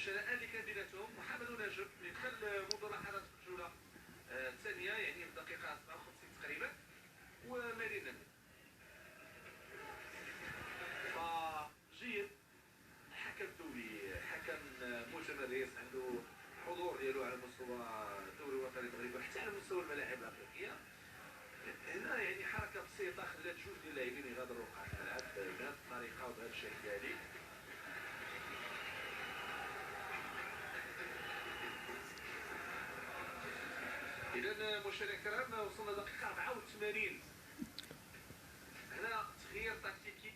الشناء اللي كان بيناتهم. محمد ونجم اللي دخل منذ لحظات في الجوله الثانيه، يعني في الدقيقه 57 تقريبا، ومارين نمري. فجيد، حكم دولي، حكم متمرس، عنده حضور ديالو على مستوى الدوري الوطني المغربي وحتى على مستوى الملاعب الافريقيه. هنا يعني حركه بسيطه خلات جوج ديال اللاعبين يغادروا قاع الملعب بهذه الطريقه وبهذا الشكل هذه. اذا مشاهدينا الكرام، وصلنا دقيقه 84. هنا تغيير تكتيكي